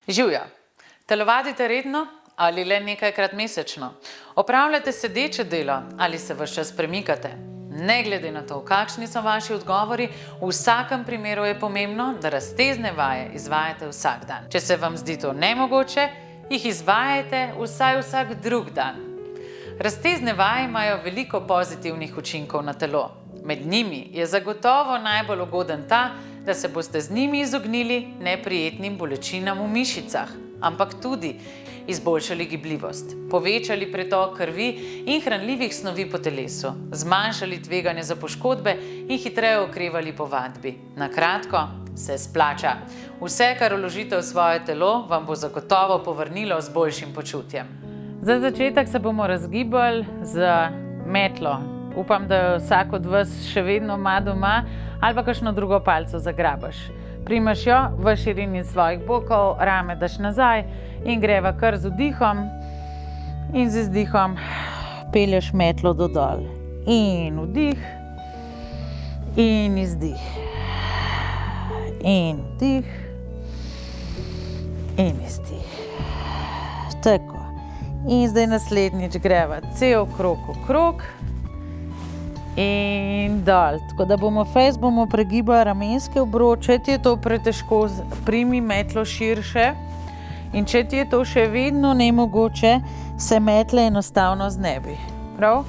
Živjo! Telovadite redno ali le nekajkrat mesečno? Opravljate sedeče delo ali se ves čas premikate? Ne glede na to, kakšni so vaši odgovori, v vsakem primeru je pomembno, da raztezne vaje izvajate vsak dan. Če se vam zdi to nemogoče, jih izvajajte vsaj vsak drug dan. Raztezne vaje imajo veliko pozitivnih učinkov na telo. Med njimi je zagotovo najbolj ugoden ta, da se boste z njimi izognili neprijetnim bolečinam v mišicah, ampak tudi izboljšali gibljivost, povečali pretok krvi in hranljivih snovi po telesu, zmanjšali tveganje za poškodbe in hitreje okrevali po vadbi. Na kratko, se splača. Vse, kar vložite v svoje telo, vam bo zagotovo povrnilo z boljšim počutjem. Za začetek se bomo razgibali z metlo. Upam, da vsak od vas še vedno ima doma ali pa kakšno drugo palico zagrabaš. Primaš jo v širini svojih bokov, rame daš nazaj in greva kar z vdihom in z izdihom pelješ metlo do dol. In vdih in izdih. In vdih in izdih. Tako. In zdaj naslednjič greva cel krog okrog in dol. Tako da bomo pregibali ramenske obroče. Če ti je to pretežko, primi metlo širše. In če ti je to še vedno nemogoče, se metle enostavno znebi. Prav?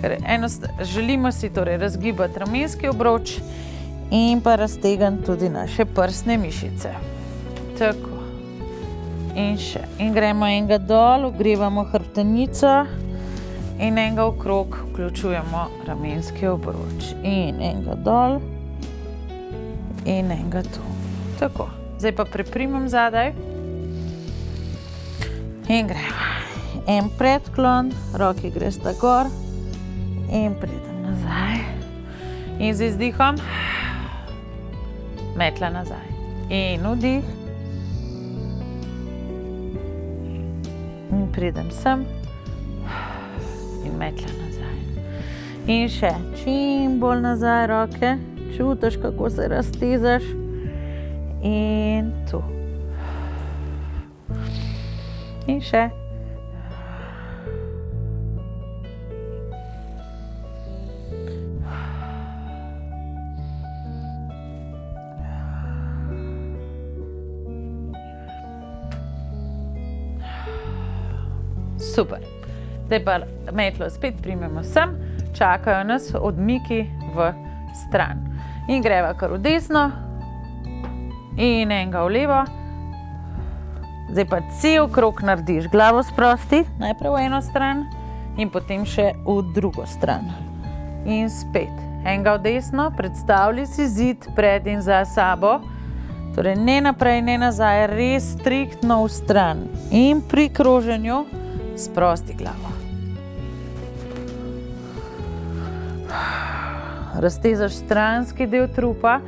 Ker želimo si torej razgibati ramenski obroč in pa raztegniti tudi naše prsne mišice. Tako. In še. In gremo enega dol, ogrevamo hrbtenico. In enega okrog vključujemo ramenski obroč. In enega dol. In enega tu. Tako. Zdaj pa priprimem zadaj. In gremo. En predklon, roki gresta gor. In pridem nazaj. In z izdihom metla nazaj. In vdih. In pridem sem. In metla nazaj. In še čim bolj nazaj roke. Čutiš, kako se raztezaš. In tu. In še. Super. Zdaj pa metlo spet primemo sem, čakajo nas odmiki v stran. In greva kar v desno in enega v levo. Zdaj pa cel krog narediš. Glavo sprosti, najprej v eno stran in potem še v drugo stran. In spet. Enega v desno, predstavljaj si zid pred in za sabo. Torej ne naprej, ne nazaj, res striktno v stran. In pri kroženju sprosti glavo. Raztezaš stranski del trupa.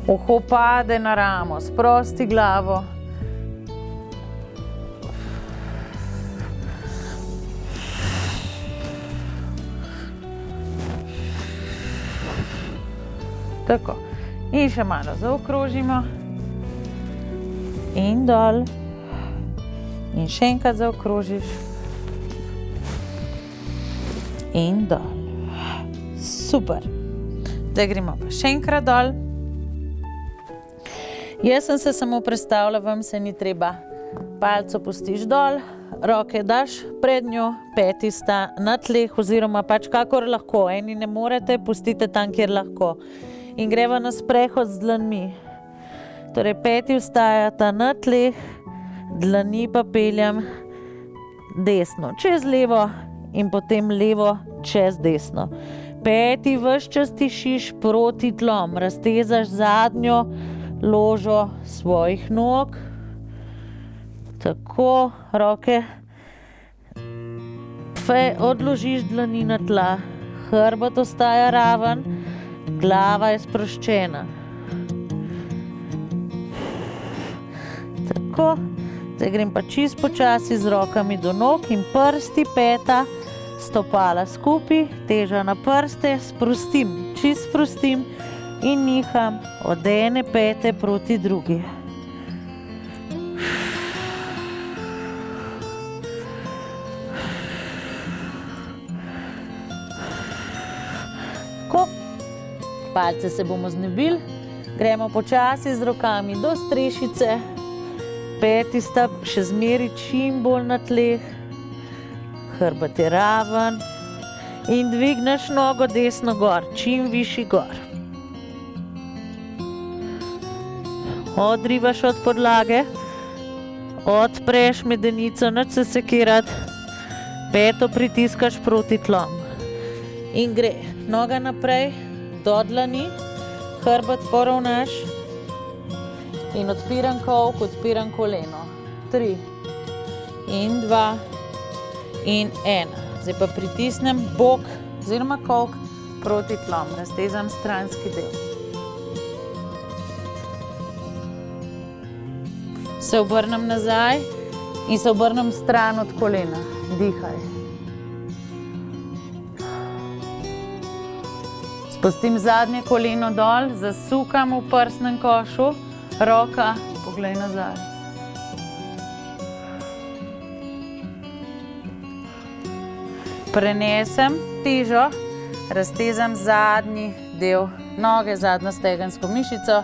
Uho pade na ramo, sprosti glavo. Tako. In še malo zaokrožimo. In dol. In še enkrat zaokrožiš. In dol. Super. Zdaj gremo pa še enkrat dol. Jaz sem se samo predstavila, vam se ni treba. Palico pustiš dol, roke daš pred njo, peti sta na tleh oziroma pač kakor lahko. Eni ne morete, pustite tam, kjer lahko. In greva na sprehod z dlanmi. Torej peti vstajata na tleh, dlani pa peljem desno čez levo in potem levo čez desno. Peti ves čas tišiš proti tlom, raztezaš zadnjo ložo svojih nog. Tako, roke. Odložiš dlani na tla, hrbet ostaja raven, glava je sproščena. Tako, zdaj grem pa čisto počasi z rokami do nog in prsti, peta stopala skupaj, teža na prste, sprostim, čist sprostim in niham od ene pete proti drugi. Tako, palce se bomo znebili, gremo počasi z rokami do strešice, peti sta še zmeri čim bolj na tleh, hrbet je raven in dvigneš nogo desno gor, čim višji gor. Odrivaš od podlage, odpreš medenico, nič se sekirat, peto pritiskaš proti tlom. In gre, noga naprej, do dlani, hrbet poravnaš in odpiram kolk, odpiram koleno. 3 in 2 in 1. Zdaj pa pritisnem bok oziroma kolk proti tlom, raztezam stranski del. Se obrnem nazaj in se obrnem stran od kolena. Dihaj. Spustim zadnje koleno dol, zasukam v prsnem košu, roka, poglej nazaj. Prenesem težo, raztezam zadnji del noge, zadnjo stegensko mišico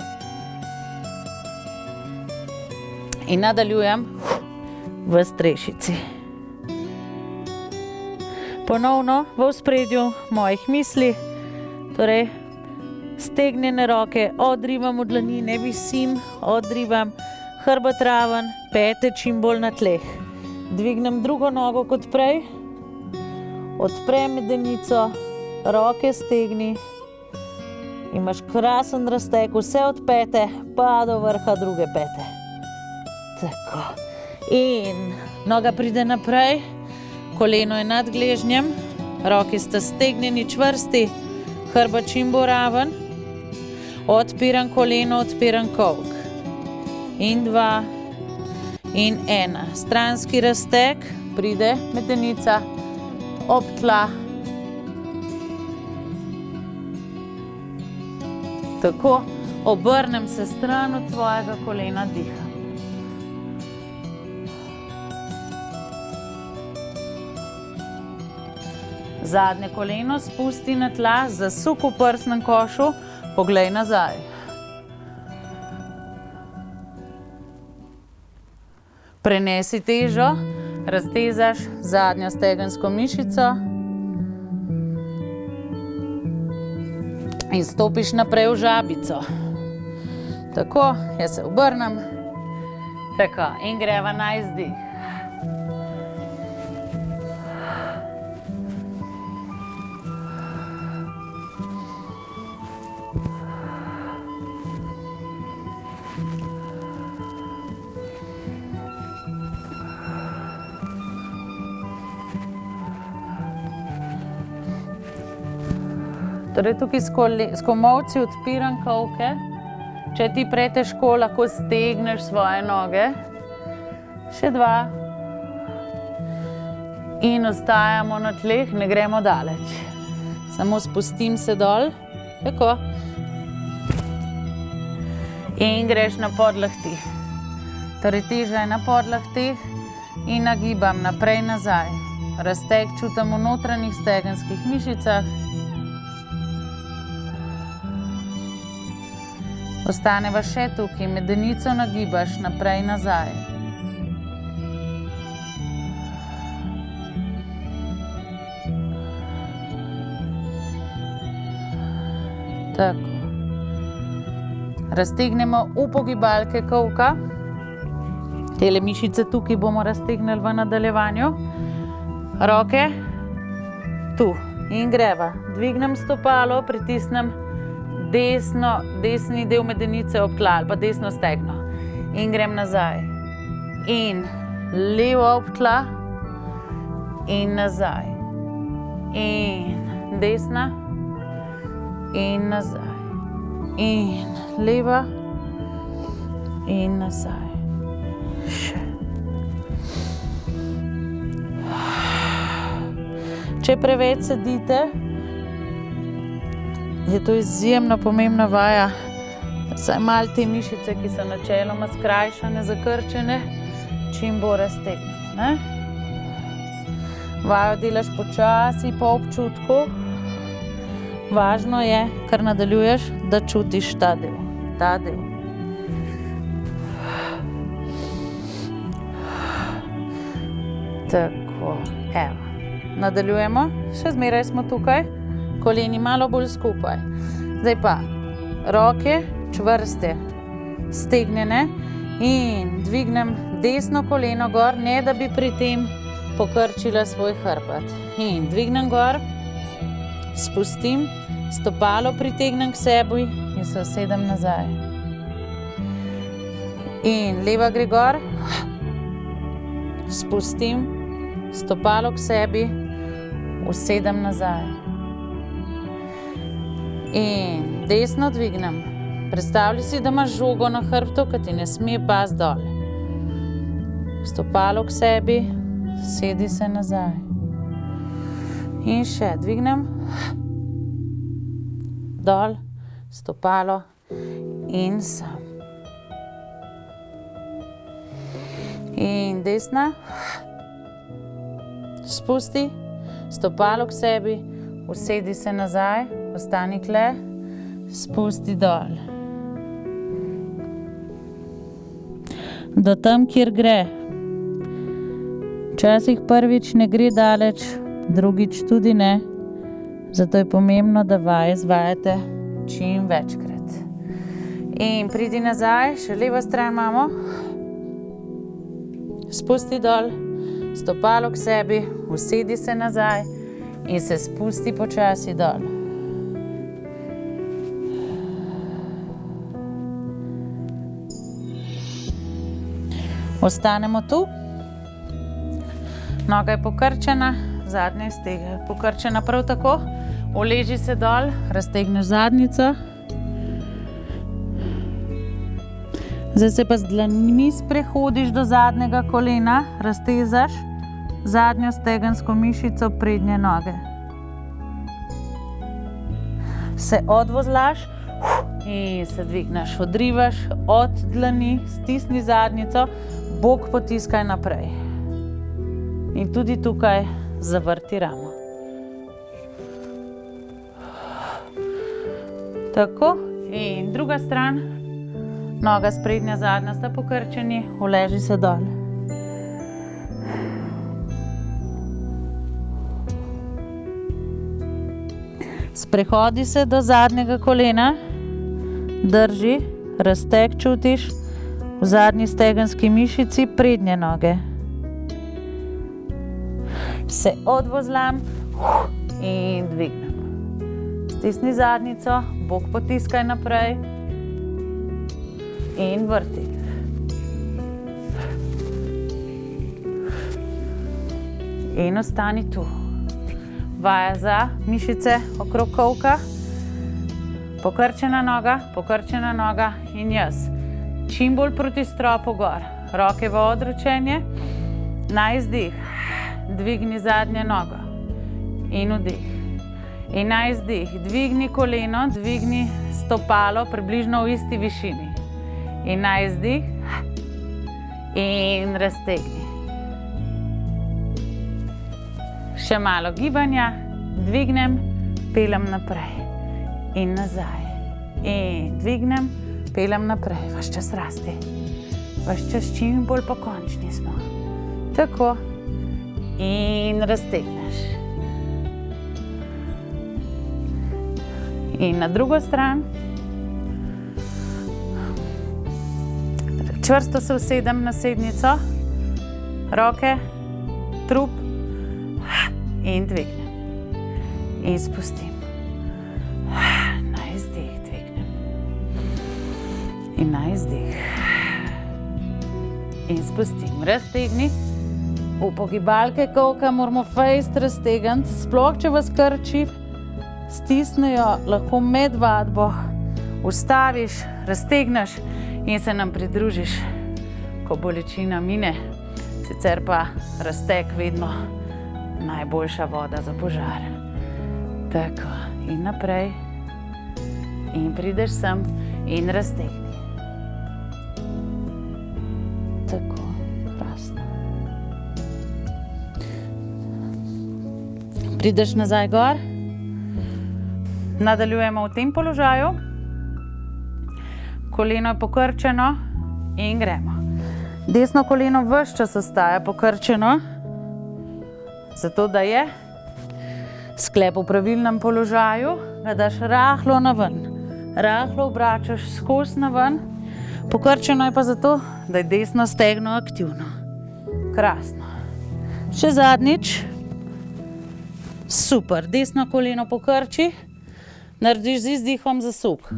in nadaljujem v strešici. Ponovno v ospredju mojih misli, torej stegnjene roke, odrivam od dlani, ne visim, odrivam, hrbet raven, pete čim bolj na tleh. Dvignem drugo nogo kot prej, odprem medenico, roke stegni, imaš krasen razteg, vse od pete pa do vrha druge pete. Tako. In noga pride naprej, koleno je nad gležnjem, roki sta stegnjeni čvrsti, hrbet čim bolj raven, odpiram koleno, odpiram kolk. In 2 in 1. Stranski razteg, pride medenica ob tla. Tako, obrnem se stran od svojega kolena, diham. Zadnje koleno spusti na tla, zasuk v prsnem košu, poglej nazaj. Prenesi težo, raztezaš zadnjo stegensko mišico in stopiš naprej v žabico. Tako, jaz se obrnem, tako, in greva na izdih. Torej tukaj s komolci odpiram kolke. Če ti pretežko, lahko stegneš svoje noge. Še 2. In ostajamo na tleh, ne gremo daleč. Samo spustim se dol. Tako. In greš na podlahti. Torej teža je na podlahtih in nagibam naprej nazaj. Razteg čutim v notranjih stegenskih mišicah. Ostaneva še tukaj, medenico nagibaš naprej nazaj. Tako. Raztegnemo upogibalke kolka. Tele mišice tukaj bomo raztegnili v nadaljevanju. Roke tu in greva. Dvignem stopalo, pritisnem desni del medenice ob tla ali pa desno stegno. In grem nazaj. In levo ob tla in nazaj. In desna in nazaj. In leva in nazaj. Še. Če preveč sedite, je to izjemno pomembna vaja, saj malo te mišice, ki so načeloma skrajšane, zakrčene, čim bolj raztegnemo, ne? Vajo delaš počasi, po občutku. Važno je, kar nadaljuješ, da čutiš ta del. Tako, evo. Nadaljujemo, še zmeraj smo tukaj, koleni malo bolj skupaj. Zdaj pa, roke čvrste, stegnjene in dvignem desno koleno gor, ne da bi pri tem pokrčila svoj hrbet. In dvignem gor, spustim, stopalo pritegnem k sebi in se usedem nazaj. In leva gre gor, spustim, stopalo k sebi, usedem nazaj. In desno dvignem. Predstavljaj si, da imaš žogo na hrbtu, ki ti ne sme pasti dol. Stopalo k sebi, sedi se nazaj. In še dvignem. Dol, stopalo in sem. In desna. Spusti, stopalo k sebi, usedi se nazaj, ostani tle, spusti dol. Do tam, kjer gre. Včasih prvič ne gre daleč, drugič tudi ne. Zato je pomembno, da vaje izvajate čim večkrat. In pridi nazaj, še levo stran imamo. Spusti dol, stopalo k sebi, usedi se nazaj in se spusti počasi dol. Ostanemo tu. Noga je pokrčena, zadnja stega je pokrčena prav tako. Uleži se dol, raztegneš zadnjico. Zdaj se pa z dlanmi sprehodiš do zadnjega kolena, raztezaš zadnjo stegensko mišico prednje noge. Se odvozlaš in se dvigneš, odrivaš od dlani, stisni zadnjico, bok potiskaj naprej. In tudi tukaj zavrti ramo. Tako, in druga stran, noga sprednja, zadnja sta pokrčeni, uleži se dol. Sprehodi se do zadnjega kolena, drži, razteg čutiš v zadnji stegenski mišici prednje noge. Se odvozlam in dvignem. Stisni zadnjico, bok potiskaj naprej in vrti. In ostani tu. Vaja za mišice okrog kolka. Pokrčena noga in jaz. Čim bolj proti stropu gor. Roke v odročenje. Na izdih. Dvigni zadnjo nogo. In vdih. In na izdih, dvigni koleno, dvigni stopalo približno v isti višini. In na izdih in raztegni. Še malo gibanja, dvignem, pelem naprej in nazaj. In dvignem, pelem naprej, ves čas rasti. Ves čas čim bolj pokončni smo. Tako. In raztegneš. In na drugo stran. Čvrsto se usedem na sednico, roke, trup in dvignem. In spustim. Na izdih dvignem. In na izdih. In spustim. Raztegni. V pogibalke kolka moramo fejst raztegniti, sploh če vas krči, stisnejo, lahko med vadbo ustaviš, raztegneš in se nam pridružiš, ko bolečina mine. Sicer pa razteg vedno najboljša voda za požar. Tako, in naprej. In prideš sem in raztegni. Tako, krasno. Prideš nazaj gor. Nadaljujemo v tem položaju. Koleno je pokrčeno in gremo. Desno koleno ves čas ostaja pokrčeno, zato da je sklep v pravilnem položaju, ga daš rahlo naven. Rahlo obračaš skozi naven. Pokrčeno je pa zato, da je desno stegno aktivno. Krasno. Še zadnjič. Super. Desno koleno pokrči. Narediš z izdihom zasuk.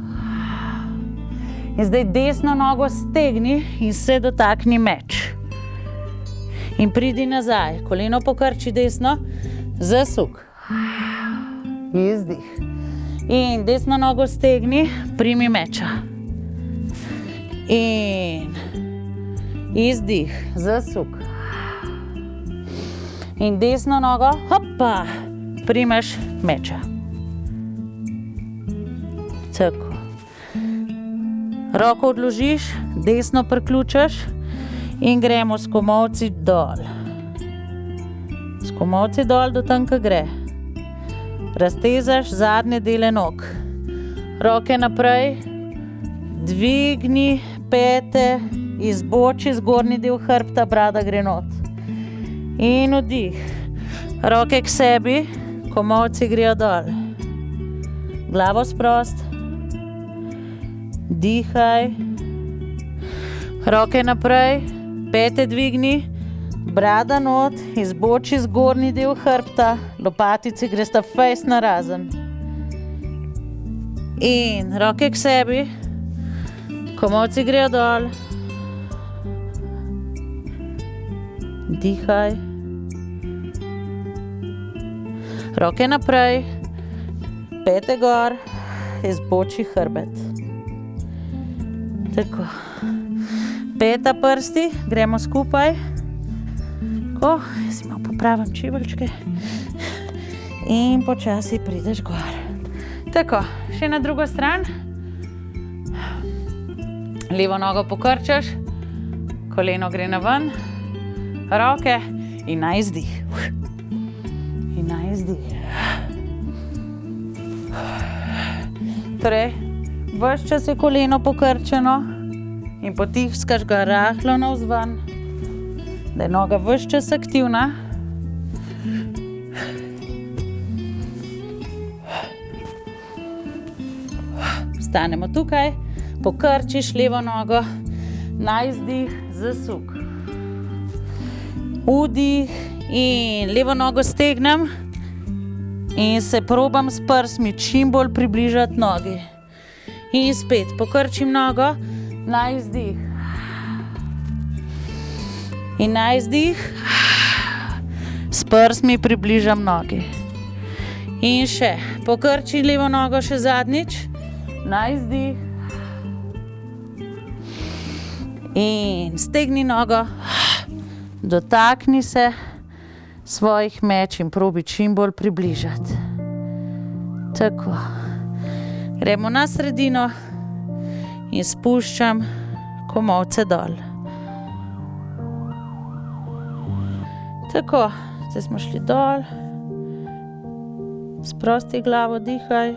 In zdaj desno nogo stegni in se dotakni meč. In pridi nazaj. Koleno pokrči desno. Zasuk. Izdih. In desno nogo stegni. Primi meča. In izdih. Zasuk. In desno nogo. Hopa. Primeš meča. Tako. Roko odložiš, desno priključaš in gremo s komolci dol. S komolci dol do tam, ko gre. Raztezaš zadnje dele nog. Roke naprej, dvigni pete, izboči zgornji del hrbta, brada gre not. In vdih. Roke k sebi, komolci grejo dol. Glavo sprost. Dihaj. Roke naprej, pete dvigni, brada not, izboči zgornji del hrbta, lopatice gresta fejst narazen. In roke k sebi, komolci grejo dol. Dihaj. Roke naprej, pete gor, izboči hrbet. Tako. Peta prsti, gremo skupaj. Tako, si malo popravim čeveljčke. In počasi prideš gor. Tako, še na drugo stran. Levo nogo pokrčaš, koleno gre na ven, roke in na izdih. In na izdih. Torej, ves čas je koleno pokrčeno in potiskaš ga rahlo navzven, da je noga ves čas aktivna. Stanemo tukaj, pokrčiš levo nogo, na izdih, zasuk. Vdih in levo nogo stegnem in se probam s prsmi čim bolj približati nogi. In spet pokrčim nogo, na izdih. In na izdih, s prsmi približam nogi. In še, pokrči levo nogo še zadnjič, na izdih. In stegni nogo, dotakni se svojih meč in probi čim bolj približati. Tako. Gremo na sredino in spuščam komolce dol. Tako, zdaj smo šli dol. Sprosti glavo, dihaj.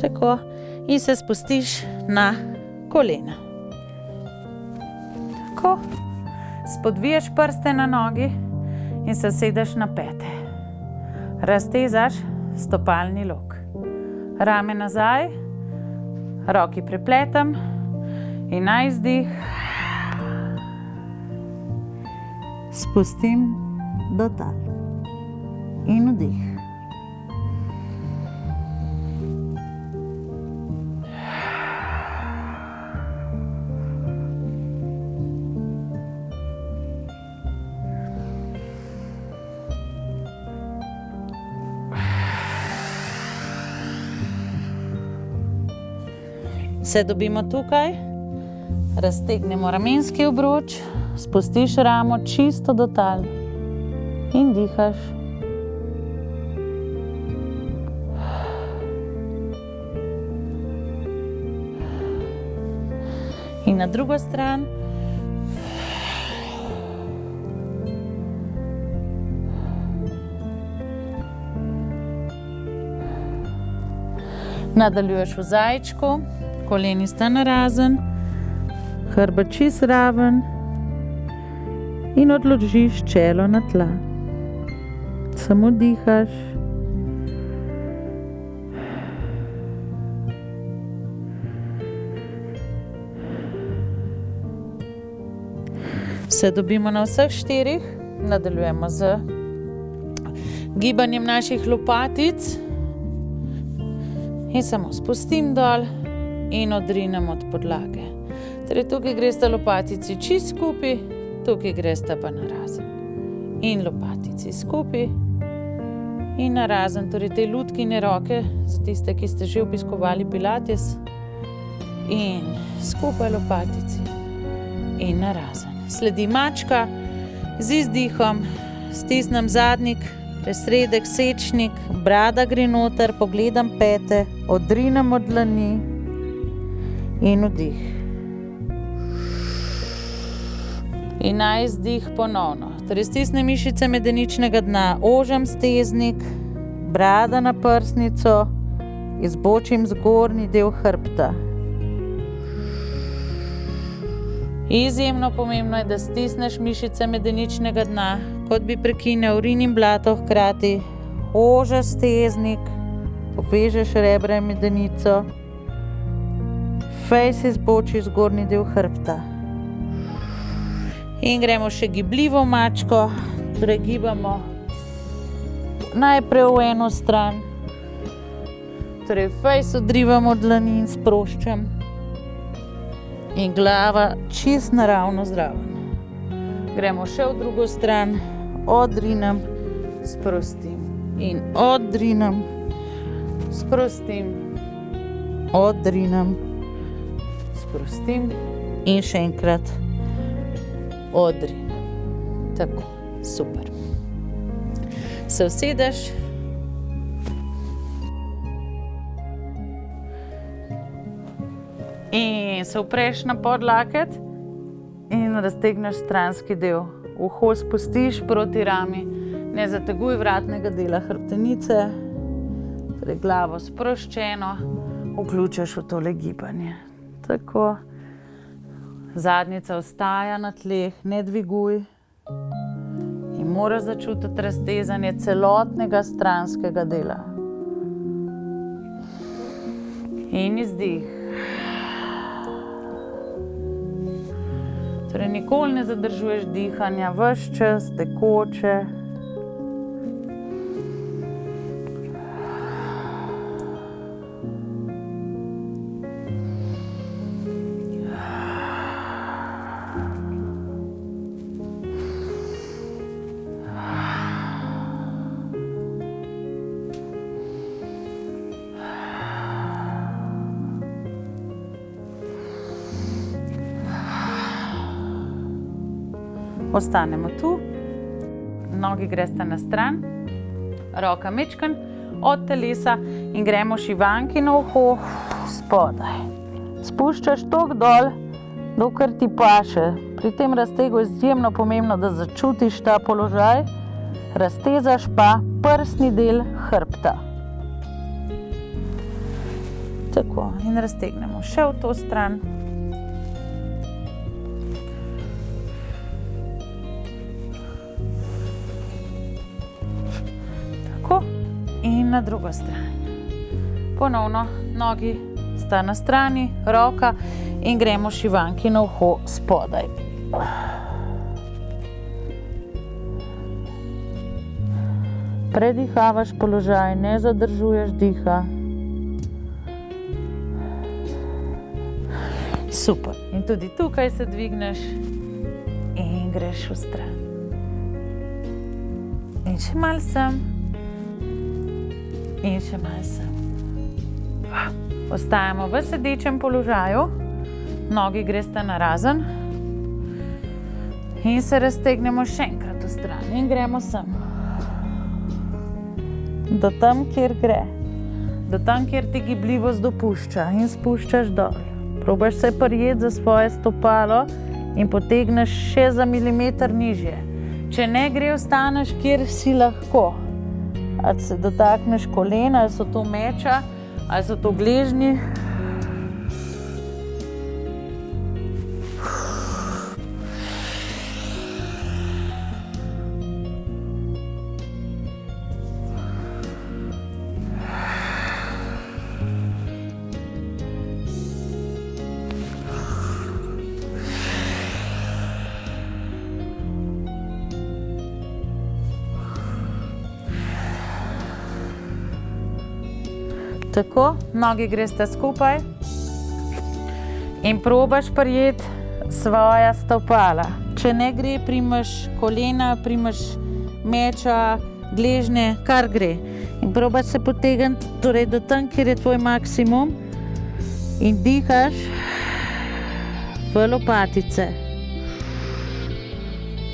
Tako, in se spustiš na kolena. Tako, spodviješ prste na nogi in se usedeš na pete. Raztezaš stopalni lok. Rame nazaj, roki prepletam in na izdih spustim do tal. In vdih. Se dobimo tukaj, raztegnemo ramenski obroč, spustiš ramo čisto do tal in dihaš. In na drugo stran. Nadaljuješ v zajčku, koleni sta narazen, hrbet čisto raven in odložiš čelo na tla. Samo dihaš. Se dobimo na vseh 4, nadaljujemo z gibanjem naših lopatic in samo spustim dol in odrinem od podlage. Torej tukaj gresta lopatici čist skupaj, tukaj gresta pa narazen. In lopatici skupaj in narazen, torej te lutkine roke, za tiste, ki ste že obiskovali pilates, in skupaj lopatici in narazen. Sledi mačka, z izdihom stisnem zadnjik, presredek, sečnik, brada gre noter, pogledam pete, odrinem od dlani in vdih. In na izdih ponovno. Torej stisnem mišice medeničnega dna, ožam steznik, brada na prsnico, izbočim zgornji del hrbta. Izjemno pomembno je, da stisneš mišice medeničnega dna, kot bi prekinil urin in blato hkrati. Ožaš steznik, povežeš rebra in medenico, fejs izboči zgornji del hrbta. In gremo še gibljivo mačko, torej gibamo najprej v eno stran, torej fejs odrivam od dlani in sproščam. In glava čist naravno zraven. Gremo še v drugo stran, odrinem, sprostim in odrinem, sprostim, odrinem, sprostim in še enkrat odrinem. Tako, super. Se usedeš. In se upreš na podlaket in raztegneš stranski del. Uho spustiš proti rami, ne zateguj vratnega dela hrbtenice, torej glavo sproščeno, vključiš v tole gibanje. Tako. Zadnjica ostaja na tleh, ne dviguj. In moraš začutiti raztezanje celotnega stranskega dela. In izdih. Torej, nikoli ne zadržuješ dihanja, ves čas tekoče. Ostanemo tu, nogi gresta na stran, roka mečkan od telesa in gremo šivankino uho spodaj. Spuščaš toliko dol, dokler ti paše. Pri tem raztegu je izjemno pomembno, da začutiš ta položaj, raztezaš pa prsni del hrbta. Tako, in raztegnemo še v to stran. In na drugo stran. Ponovno, nogi sta na strani, roka in gremo šivankino uho spodaj. Predihavaš položaj, ne zadržuješ diha. Super. In tudi tukaj se dvigneš in greš v stran. In še malo sem. In še malo sem. Ostajamo v sedečem položaju, nogi gresta narazen, In se raztegnemo še enkrat v stran in gremo sem. Do tam, kjer gre. Do tam, kjer ti gibljivost dopušča in spuščaš dol. Probaš se prijeti za svoje stopalo in potegneš še za milimeter nižje. Če ne gre, ostaneš, kjer si lahko. Ali se dotakneš kolena, ali so to meča, ali so to gležnji. Tako, nogi greste skupaj in probaš prijeti svoja stopala. Če ne gre, primaš kolena, primaš meča, gležnje, kar gre. In probaš se potegniti torej do tam, kjer je tvoj maksimum in dihaš v lopatice.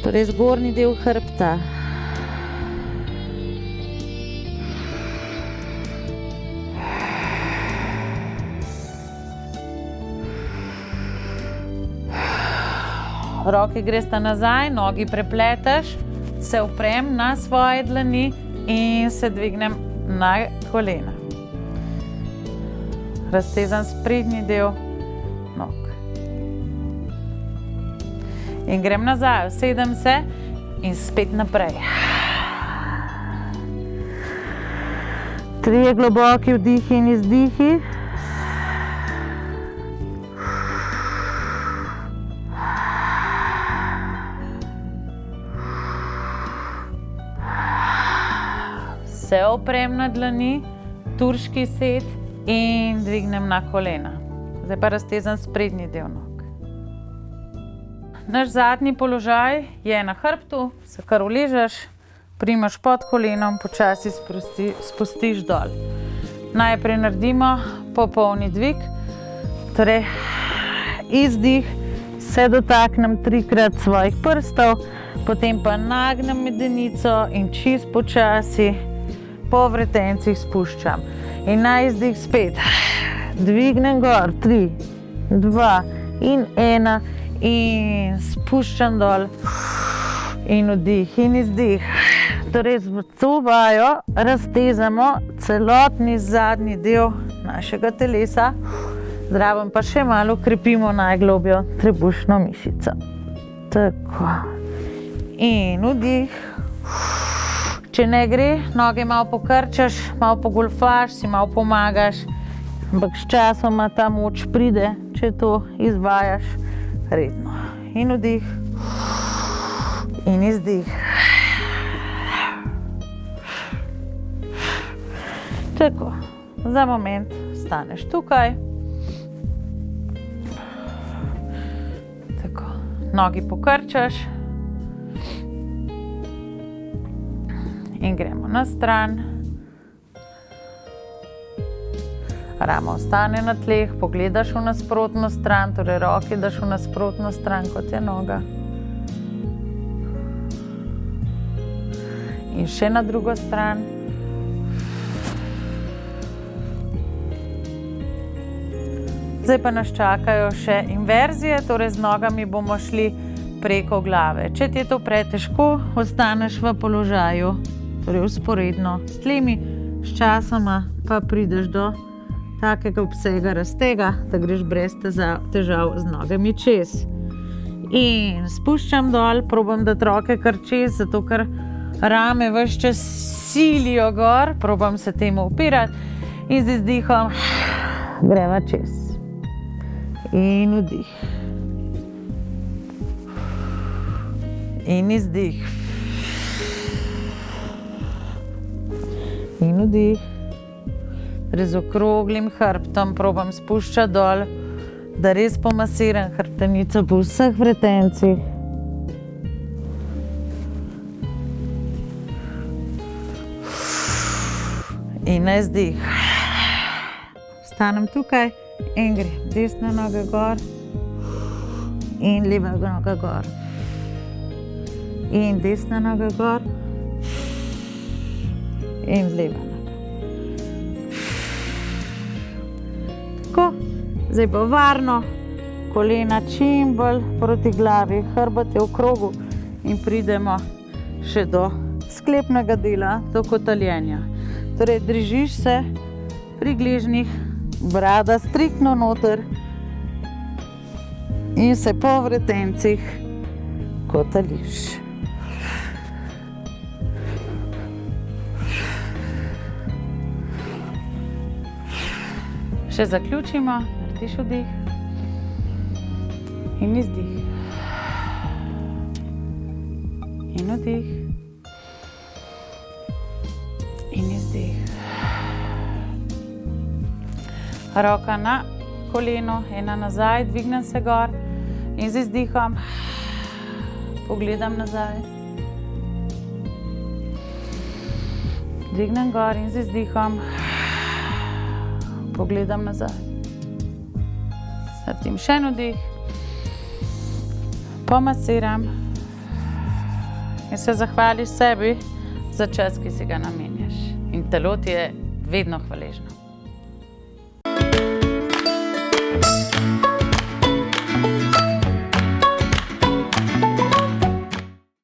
Torej zgornji del hrbta. Roke gresta nazaj, nogi prepletaš, se oprem na svoje dlani in se dvignem na kolena. Raztezam sprednji del nog. In grem nazaj, usedem se in spet naprej. 3 globoki vdihi in izdihi. Se oprem na dlani, turški set in dvignem na kolena. Zdaj pa raztezam sprednji del nog. Naš zadnji položaj je na hrbtu, se kar uležeš, primaš pod kolenom, počasi spustiš dol. Najprej naredimo popolni dvig, torej izdih, se dotaknem 3-krat svojih prstov, potem pa nagnem medenico in čist počasi po vretencih spuščam. In na izdih spet dvignem gor, 3, 2 in 1 in spuščam dol in vdih in izdih. Torej z to vajo raztezamo celotni zadnji del našega telesa, zraven pa še malo krepimo najglobjo trebušno mišico. Tako. In vdih. Če ne gre, noge malo pokrčaš, malo pogolfaš, si malo pomagaš, ampak sčasoma ta moč pride, če to izvajaš redno. In vdih in izdih. Tako, za moment staneš tukaj. Tako, nogi pokrčaš. In gremo na stran. Rama ostane na tleh, pogledaš v nasprotno stran, torej roke daš v nasprotno stran, kot je noga. In še na drugo stran. Zdaj pa nas čakajo še inverzije, torej z nogami bomo šli preko glave. Če ti je to pretežko, ostaneš v položaju, torej vzporedno s tlemi, sčasoma pa prideš do takega obsega raztega, da greš brez težav z nogami čez. In spuščam dol, probam dati roke kar čez, zato ker rame ves čas silijo gor, probam se temu upirati in z izdihom greva čez. In vdih. In izdih. In vdih. Z okroglim hrbtom probam spuščati dol, da res pomasiram hrbtenico po vseh vretencih. In na izdih. Stanem tukaj in grem. Desna noga gor in leva noga gor. In desna noga gor. In leva noga. Tako, zdaj bo varno, kolena čim bolj proti glavi, hrbet je v krogu in pridemo še do sklepnega dela, do kotaljenja. Torej, držiš se pri gležnjih, brada striktno noter in se po vretencih kotališ. Še zaključimo, narediš vdih in izdih. In vdih. In izdih. Roka na koleno, ena nazaj, dvignem se gor in z izdihom pogledam nazaj. Dvignem gor in z izdihom pogledam nazaj. Naredim še en vdih, pomasiram in se zahvališ sebi za čas, ki si ga namenjaš. In telo ti je vedno hvaležno.